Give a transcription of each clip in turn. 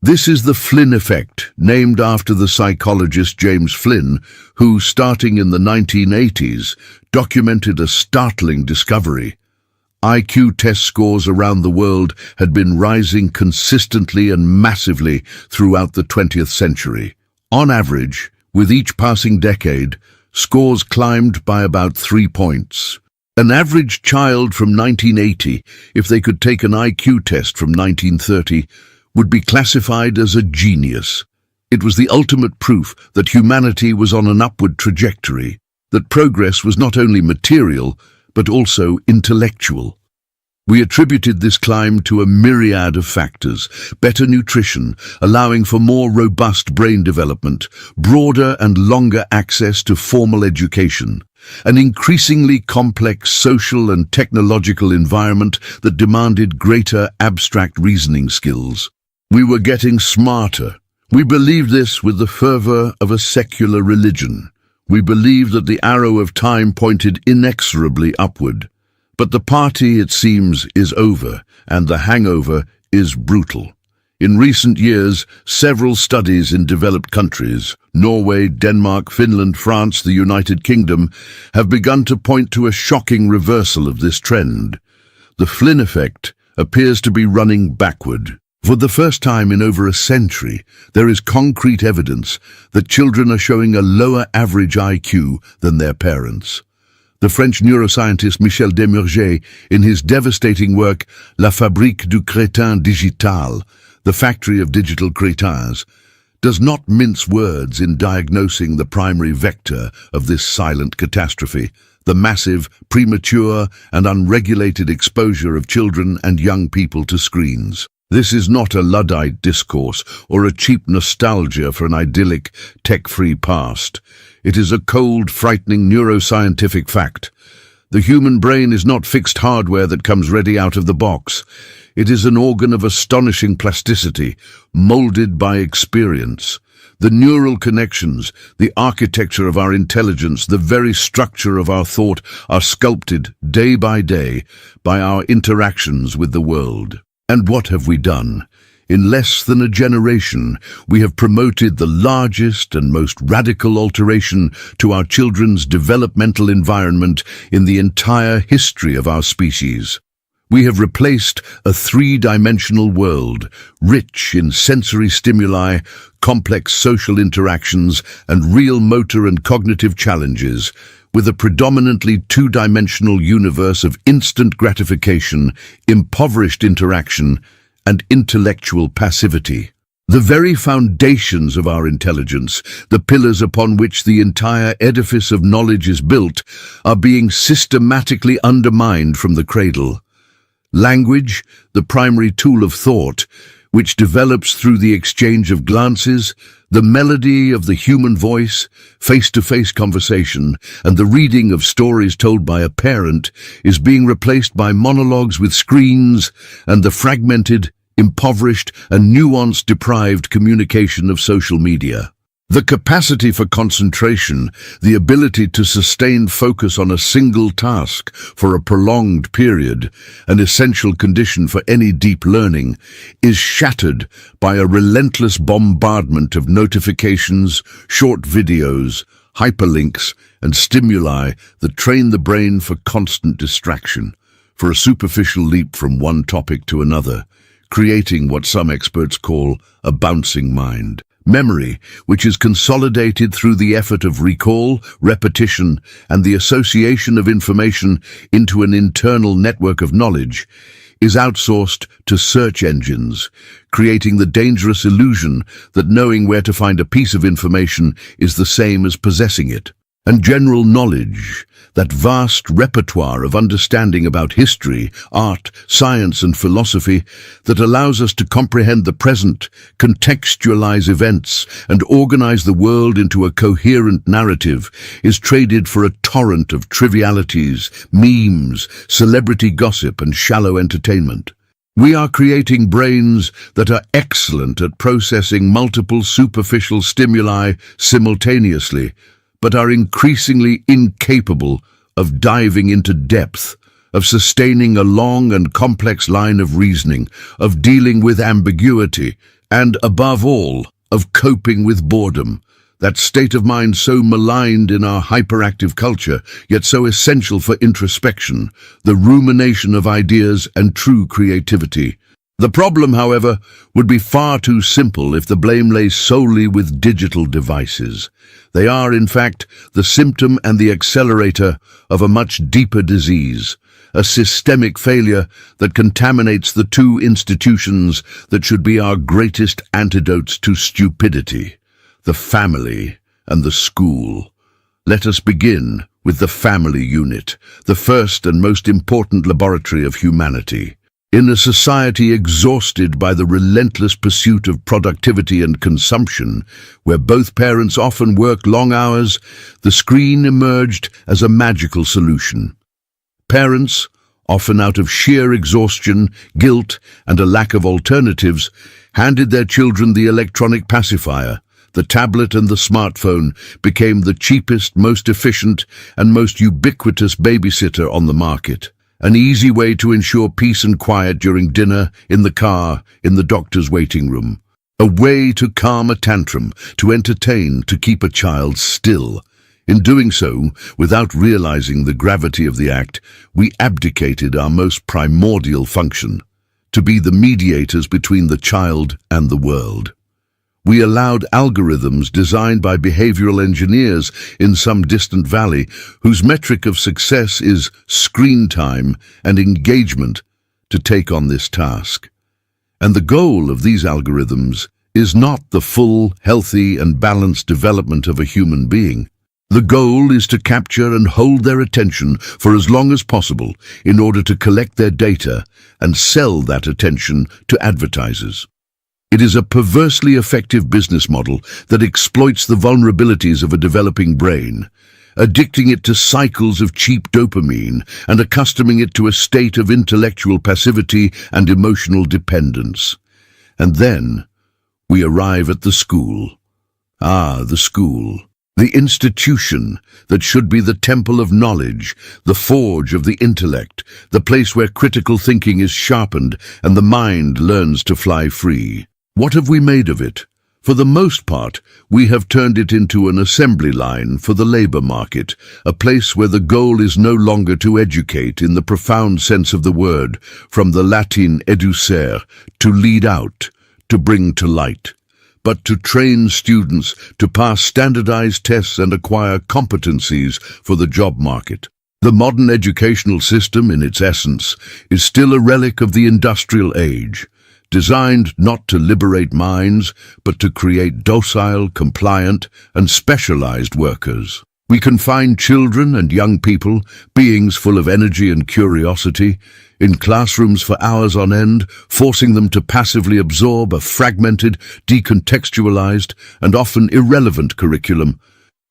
This is the Flynn effect, named after the psychologist James Flynn, who, starting in the 1980s, documented a startling discovery. IQ test scores around the world had been rising consistently and massively throughout the 20th century. On average, with each passing decade, scores climbed by about 3 points. An average child from 1980, if they could take an IQ test from 1930, would be classified as a genius. It was the ultimate proof that humanity was on an upward trajectory, that progress was not only material, but also intellectual. We attributed this climb to a myriad of factors: better nutrition, allowing for more robust brain development, broader and longer access to formal education, an increasingly complex social and technological environment that demanded greater abstract reasoning skills. We were getting smarter. We believed this with the fervor of a secular religion. We believed that the arrow of time pointed inexorably upward. But the party, it seems, is over, and the hangover is brutal. In recent years, several studies in developed countries, Norway, Denmark, Finland, France, the United Kingdom, have begun to point to a shocking reversal of this trend. The Flynn effect appears to be running backward. For the first time in over a century, there is concrete evidence that children are showing a lower average IQ than their parents. The French neuroscientist Michel Demurger, in his devastating work La Fabrique du Crétin Digital, the factory of digital crétins, does not mince words in diagnosing the primary vector of this silent catastrophe: the massive, premature and unregulated exposure of children and young people to screens. This is not a Luddite discourse or a cheap nostalgia for an idyllic, tech-free past. It is a cold, frightening neuroscientific fact. The human brain is not fixed hardware that comes ready out of the box. It is an organ of astonishing plasticity, molded by experience. The neural connections, the architecture of our intelligence, the very structure of our thought are sculpted day by day by our interactions with the world. And what have we done? In less than a generation, we have promoted the largest and most radical alteration to our children's developmental environment in the entire history of our species. We have replaced a three-dimensional world, rich in sensory stimuli, complex social interactions, and real motor and cognitive challenges, with a predominantly two-dimensional universe of instant gratification, impoverished interaction, and intellectual passivity. The very foundations of our intelligence, the pillars upon which the entire edifice of knowledge is built, are being systematically undermined from the cradle. Language, the primary tool of thought, which develops through the exchange of glances, the melody of the human voice, face-to-face conversation, and the reading of stories told by a parent, is being replaced by monologues with screens and the fragmented, impoverished, and nuance-deprived communication of social media. The capacity for concentration, the ability to sustain focus on a single task for a prolonged period, an essential condition for any deep learning, is shattered by a relentless bombardment of notifications, short videos, hyperlinks, and stimuli that train the brain for constant distraction, for a superficial leap from one topic to another, creating what some experts call a bouncing mind. Memory, which is consolidated through the effort of recall, repetition, and the association of information into an internal network of knowledge, is outsourced to search engines, creating the dangerous illusion that knowing where to find a piece of information is the same as possessing it. And general knowledge, that vast repertoire of understanding about history, art, science, and philosophy that allows us to comprehend the present, contextualize events, and organize the world into a coherent narrative, is traded for a torrent of trivialities, memes, celebrity gossip, and shallow entertainment. We are creating brains that are excellent at processing multiple superficial stimuli simultaneously, but are increasingly incapable of diving into depth, of sustaining a long and complex line of reasoning, of dealing with ambiguity, and, above all, of coping with boredom, that state of mind so maligned in our hyperactive culture, yet so essential for introspection, the rumination of ideas and true creativity. The problem, however, would be far too simple if the blame lay solely with digital devices. They are, in fact, the symptom and the accelerator of a much deeper disease, a systemic failure that contaminates the two institutions that should be our greatest antidotes to stupidity: the family and the school. Let us begin with the family unit, the first and most important laboratory of humanity. In a society exhausted by the relentless pursuit of productivity and consumption, where both parents often work long hours, the screen emerged as a magical solution. Parents, often out of sheer exhaustion, guilt, and a lack of alternatives, handed their children the electronic pacifier. The tablet and the smartphone became the cheapest, most efficient, and most ubiquitous babysitter on the market. An easy way to ensure peace and quiet during dinner, in the car, in the doctor's waiting room. A way to calm a tantrum, to entertain, to keep a child still. In doing so, without realizing the gravity of the act, we abdicated our most primordial function, to be the mediators between the child and the world. We allowed algorithms designed by behavioral engineers in some distant valley, whose metric of success is screen time and engagement, to take on this task. And the goal of these algorithms is not the full, healthy, and balanced development of a human being. The goal is to capture and hold their attention for as long as possible in order to collect their data and sell that attention to advertisers. It is a perversely effective business model that exploits the vulnerabilities of a developing brain, addicting it to cycles of cheap dopamine and accustoming it to a state of intellectual passivity and emotional dependence. And then we arrive at the school. The school. The institution that should be the temple of knowledge, the forge of the intellect, the place where critical thinking is sharpened and the mind learns to fly free. What have we made of it? For the most part, we have turned it into an assembly line for the labor market, a place where the goal is no longer to educate in the profound sense of the word, from the Latin educere, to lead out, to bring to light, but to train students to pass standardized tests and acquire competencies for the job market. The modern educational system, in its essence, is still a relic of the industrial age, designed not to liberate minds, but to create docile, compliant, and specialized workers. We confine children and young people, beings full of energy and curiosity, in classrooms for hours on end, forcing them to passively absorb a fragmented, decontextualized, and often irrelevant curriculum,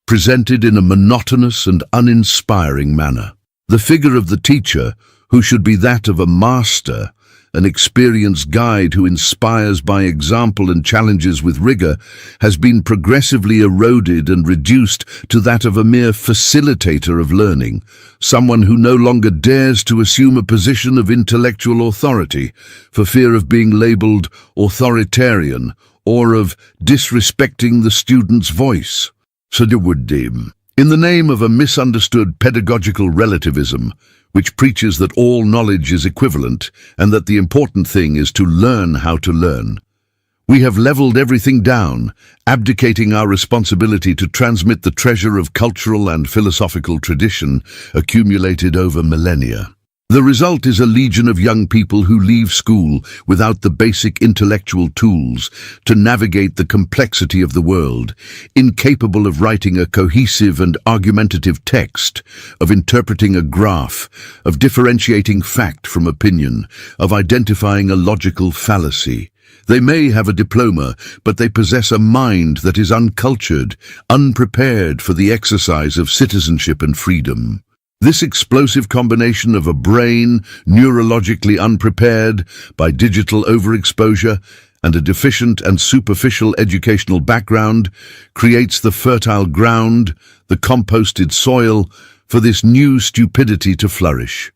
presented in a monotonous and uninspiring manner. The figure of the teacher, who should be that of a master, an experienced guide who inspires by example and challenges with rigor, has been progressively eroded and reduced to that of a mere facilitator of learning, someone who no longer dares to assume a position of intellectual authority for fear of being labeled authoritarian or of disrespecting the student's voice. In the name of a misunderstood pedagogical relativism, which preaches that all knowledge is equivalent and that the important thing is to learn how to learn, we have leveled everything down, abdicating our responsibility to transmit the treasure of cultural and philosophical tradition accumulated over millennia. The result is a legion of young people who leave school without the basic intellectual tools to navigate the complexity of the world, incapable of writing a cohesive and argumentative text, of interpreting a graph, of differentiating fact from opinion, of identifying a logical fallacy. They may have a diploma, but they possess a mind that is uncultured, unprepared for the exercise of citizenship and freedom. This explosive combination of a brain neurologically unprepared by digital overexposure and a deficient and superficial educational background creates the fertile ground, the composted soil, for this new stupidity to flourish.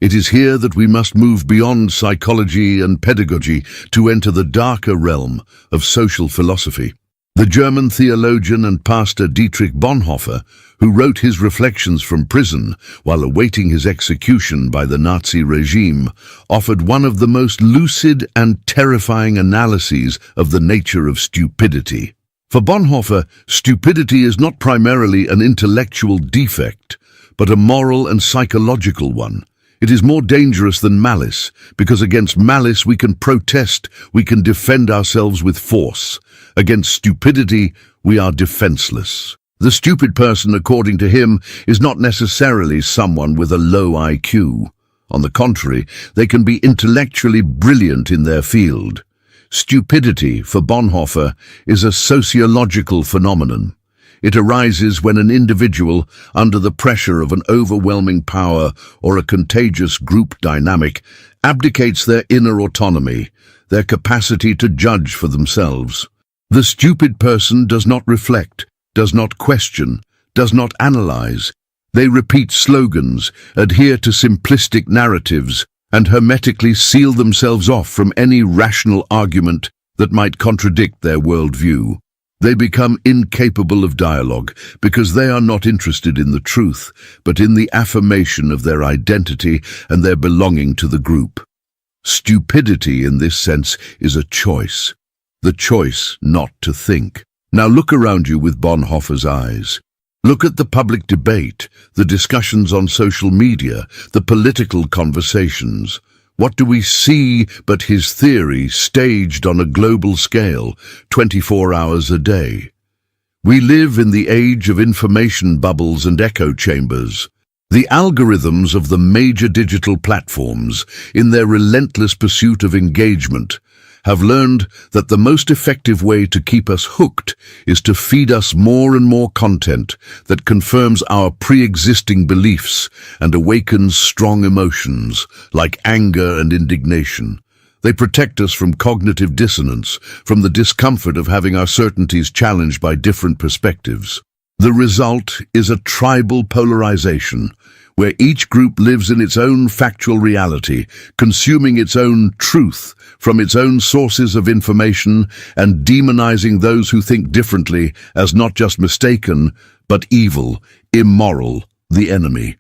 It is here that we must move beyond psychology and pedagogy to enter the darker realm of social philosophy. The German theologian and pastor Dietrich Bonhoeffer, who wrote his reflections from prison while awaiting his execution by the Nazi regime, offered one of the most lucid and terrifying analyses of the nature of stupidity. For Bonhoeffer, stupidity is not primarily an intellectual defect, but a moral and psychological one. It is more dangerous than malice, because against malice we can protest, we can defend ourselves with force. Against stupidity, we are defenseless. The stupid person, according to him, is not necessarily someone with a low IQ. On the contrary, they can be intellectually brilliant in their field. Stupidity, for Bonhoeffer, is a sociological phenomenon. It arises when an individual, under the pressure of an overwhelming power or a contagious group dynamic, abdicates their inner autonomy, their capacity to judge for themselves. The stupid person does not reflect, does not question, does not analyze. They repeat slogans, adhere to simplistic narratives, and hermetically seal themselves off from any rational argument that might contradict their worldview. They become incapable of dialogue because they are not interested in the truth, but in the affirmation of their identity and their belonging to the group. Stupidity, in this sense, is a choice. The choice not to think. Now look around you with Bonhoeffer's eyes. Look at the public debate, the discussions on social media, the political conversations. What do we see but his theory staged on a global scale, 24 hours a day? We live in the age of information bubbles and echo chambers. The algorithms of the major digital platforms, in their relentless pursuit of engagement, have learned that the most effective way to keep us hooked is to feed us more and more content that confirms our pre-existing beliefs and awakens strong emotions, like anger and indignation. They protect us from cognitive dissonance, from the discomfort of having our certainties challenged by different perspectives. The result is a tribal polarization, where each group lives in its own factual reality, consuming its own truth from its own sources of information and demonizing those who think differently as not just mistaken, but evil, immoral, the enemy.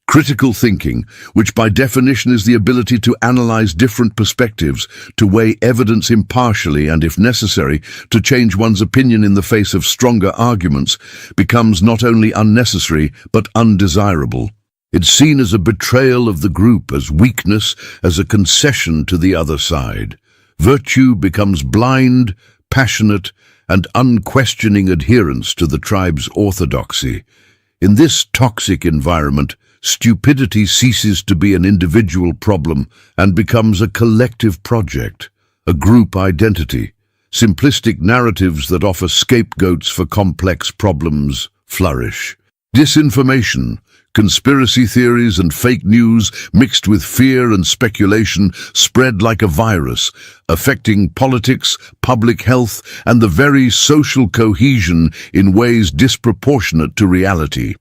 Critical thinking, which by definition is the ability to analyze different perspectives, to weigh evidence impartially and, if necessary, to change one's opinion in the face of stronger arguments, becomes not only unnecessary but undesirable. It's seen as a betrayal of the group, as weakness, as a concession to the other side. Virtue becomes blind, passionate, and unquestioning adherence to the tribe's orthodoxy. In this toxic environment, stupidity ceases to be an individual problem and becomes a collective project, a group identity. Simplistic narratives that offer scapegoats for complex problems flourish. Disinformation, conspiracy theories and fake news mixed with fear and speculation spread like a virus, affecting politics, public health, and the very social cohesion in ways disproportionate to reality.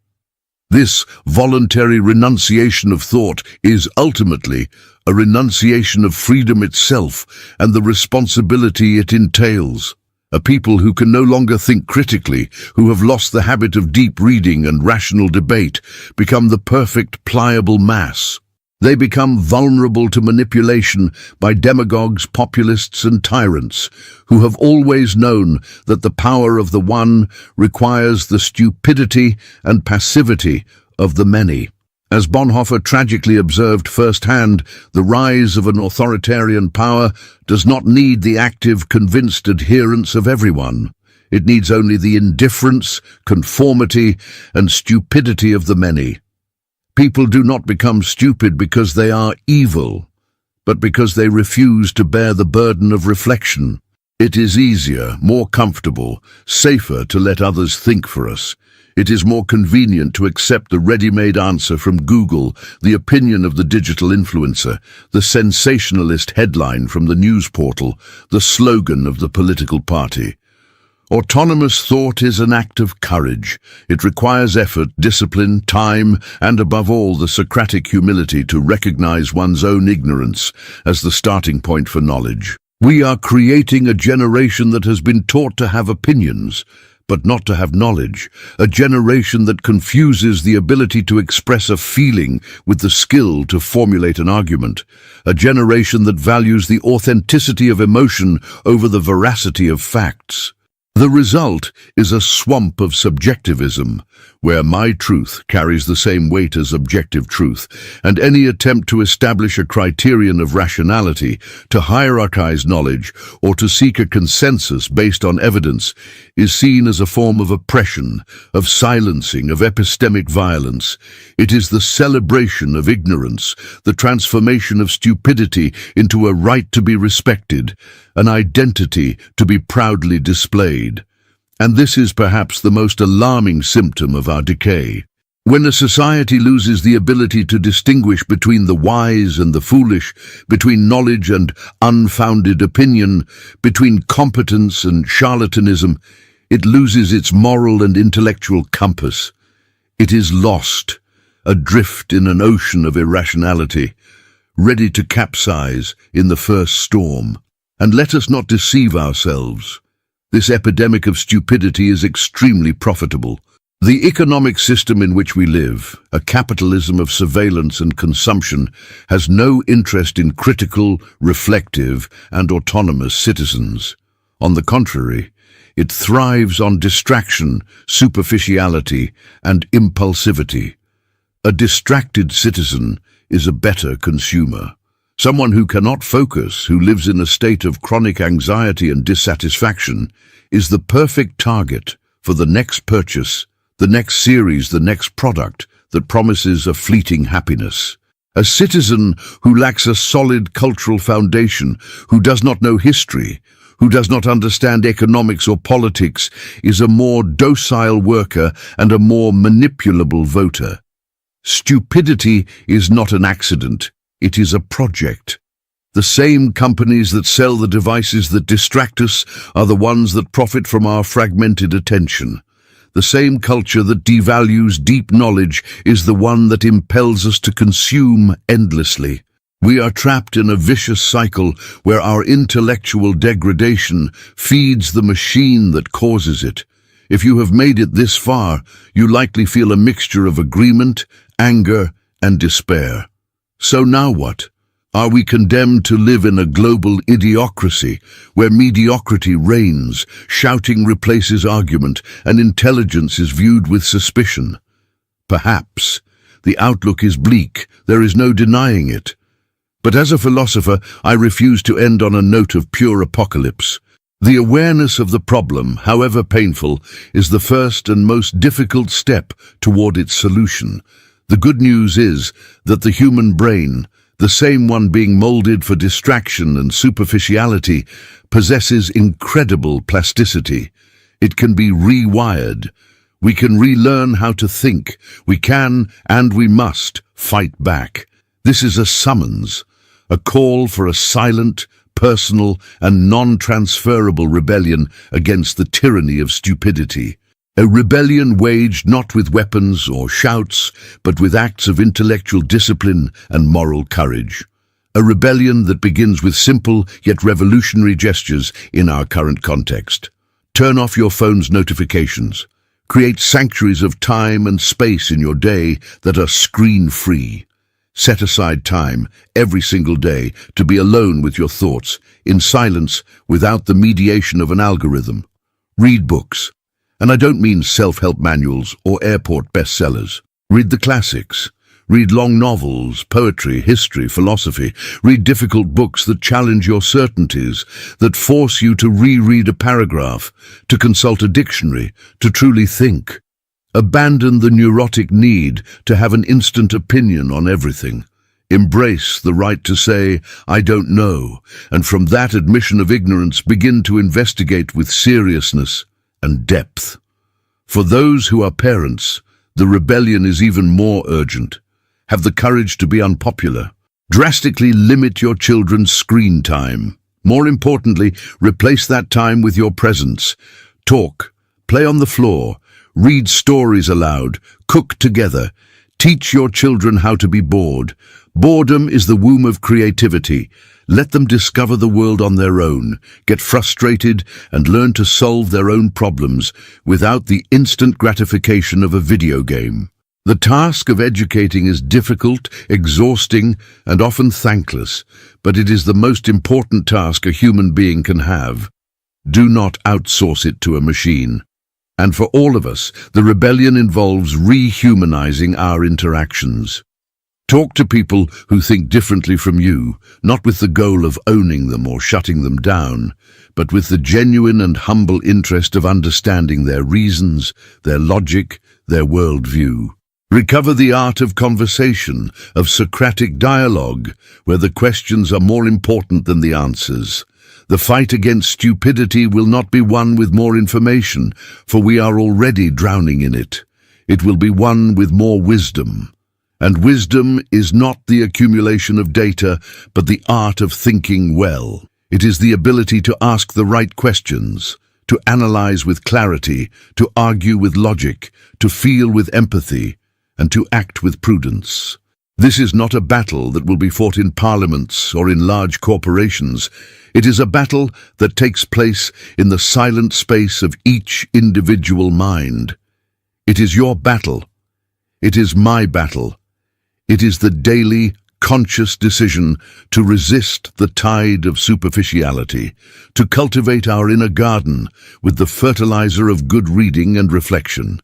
This voluntary renunciation of thought is ultimately a renunciation of freedom itself and the responsibility it entails. A people who can no longer think critically, who have lost the habit of deep reading and rational debate, become the perfect pliable mass. They become vulnerable to manipulation by demagogues, populists, and tyrants, who have always known that the power of the one requires the stupidity and passivity of the many. As Bonhoeffer tragically observed firsthand, the rise of an authoritarian power does not need the active, convinced adherence of everyone. It needs only the indifference, conformity, and stupidity of the many. People do not become stupid because they are evil, but because they refuse to bear the burden of reflection. It is easier, more comfortable, safer to let others think for us. It is more convenient to accept the ready-made answer from Google, the opinion of the digital influencer, the sensationalist headline from the news portal, the slogan of the political party. Autonomous thought is an act of courage. It requires effort, discipline, time, and above all, the Socratic humility to recognize one's own ignorance as the starting point for knowledge. We are creating a generation that has been taught to have opinions, but not to have knowledge. A generation that confuses the ability to express a feeling with the skill to formulate an argument. A generation that values the authenticity of emotion over the veracity of facts. The result is a swamp of subjectivism, where my truth carries the same weight as objective truth, and any attempt to establish a criterion of rationality, to hierarchize knowledge, or to seek a consensus based on evidence is seen as a form of oppression, of silencing, of epistemic violence. It is the celebration of ignorance, the transformation of stupidity into a right to be respected, an identity to be proudly displayed. And this is perhaps the most alarming symptom of our decay. When a society loses the ability to distinguish between the wise and the foolish, between knowledge and unfounded opinion, between competence and charlatanism, it loses its moral and intellectual compass. It is lost, adrift in an ocean of irrationality, ready to capsize in the first storm. And let us not deceive ourselves. This epidemic of stupidity is extremely profitable. The economic system in which we live, a capitalism of surveillance and consumption, has no interest in critical, reflective, and autonomous citizens. On the contrary, it thrives on distraction, superficiality, and impulsivity. A distracted citizen is a better consumer. Someone who cannot focus, who lives in a state of chronic anxiety and dissatisfaction, is the perfect target for the next purchase, the next series, the next product that promises a fleeting happiness. A citizen who lacks a solid cultural foundation, who does not know history, who does not understand economics or politics, is a more docile worker and a more manipulable voter. Stupidity is not an accident. It is a project. The same companies that sell the devices that distract us are the ones that profit from our fragmented attention. The same culture that devalues deep knowledge is the one that impels us to consume endlessly. We are trapped in a vicious cycle where our intellectual degradation feeds the machine that causes it. If you have made it this far, you likely feel a mixture of agreement, anger, and despair. So now what? Are we condemned to live in a global idiocracy, where mediocrity reigns, shouting replaces argument, and intelligence is viewed with suspicion? Perhaps. The outlook is bleak, there is no denying it. But as a philosopher, I refuse to end on a note of pure apocalypse. The awareness of the problem, however painful, is the first and most difficult step toward its solution. The good news is that the human brain, the same one being molded for distraction and superficiality, possesses incredible plasticity. It can be rewired. We can relearn how to think. We can, and we must, fight back. This is a summons, a call for a silent, personal, and non-transferable rebellion against the tyranny of stupidity. A rebellion waged not with weapons or shouts, but with acts of intellectual discipline and moral courage. A rebellion that begins with simple yet revolutionary gestures in our current context. Turn off your phone's notifications. Create sanctuaries of time and space in your day that are screen-free. Set aside time, every single day, to be alone with your thoughts, in silence, without the mediation of an algorithm. Read books. And I don't mean self-help manuals or airport bestsellers. Read the classics. Read long novels, poetry, history, philosophy. Read difficult books that challenge your certainties, that force you to reread a paragraph, to consult a dictionary, to truly think. Abandon the neurotic need to have an instant opinion on everything. Embrace the right to say, I don't know, and from that admission of ignorance begin to investigate with seriousness and depth. For those who are parents, the rebellion is even more urgent. Have the courage to be unpopular. Drastically limit your children's screen time. More importantly, replace that time with your presence. Talk, play on the floor, read stories aloud, cook together. Teach your children how to be bored. Boredom is the womb of creativity. Let them discover the world on their own, get frustrated, and learn to solve their own problems without the instant gratification of a video game. The task of educating is difficult, exhausting, and often thankless, but it is the most important task a human being can have. Do not outsource it to a machine. And for all of us, the rebellion involves rehumanizing our interactions. Talk to people who think differently from you, not with the goal of owning them or shutting them down, but with the genuine and humble interest of understanding their reasons, their logic, their worldview. Recover the art of conversation, of Socratic dialogue, where the questions are more important than the answers. The fight against stupidity will not be won with more information, for we are already drowning in it. It will be won with more wisdom. And wisdom is not the accumulation of data, but the art of thinking well. It is the ability to ask the right questions, to analyze with clarity, to argue with logic, to feel with empathy, and to act with prudence. This is not a battle that will be fought in parliaments or in large corporations. It is a battle that takes place in the silent space of each individual mind. It is your battle. It is my battle. It is the daily, conscious decision to resist the tide of superficiality, to cultivate our inner garden with the fertilizer of good reading and reflection,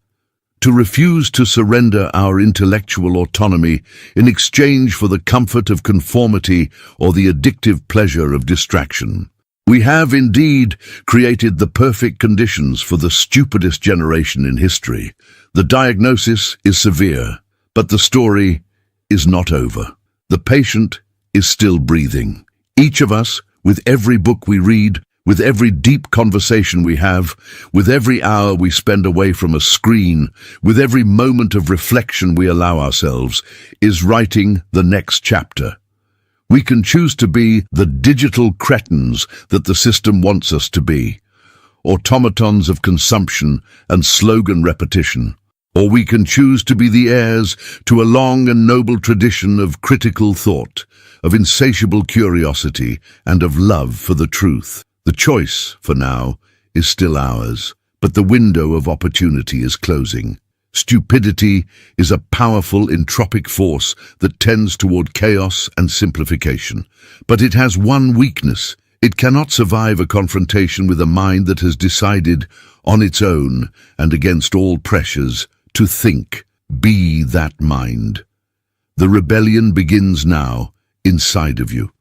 to refuse to surrender our intellectual autonomy in exchange for the comfort of conformity or the addictive pleasure of distraction. We have indeed created the perfect conditions for the stupidest generation in history. The diagnosis is severe, but the story is not over. The patient is still breathing. Each of us, with every book we read, with every deep conversation we have, with every hour we spend away from a screen, with every moment of reflection we allow ourselves, is writing the next chapter. We can choose to be the digital cretins that the system wants us to be, automatons of consumption and slogan repetition. Or we can choose to be the heirs to a long and noble tradition of critical thought, of insatiable curiosity, and of love for the truth. The choice, for now, is still ours, but the window of opportunity is closing. Stupidity is a powerful entropic force that tends toward chaos and simplification. But it has one weakness. It cannot survive a confrontation with a mind that has decided, on its own and against all pressures, to think. Be that mind. The rebellion begins now, inside of you.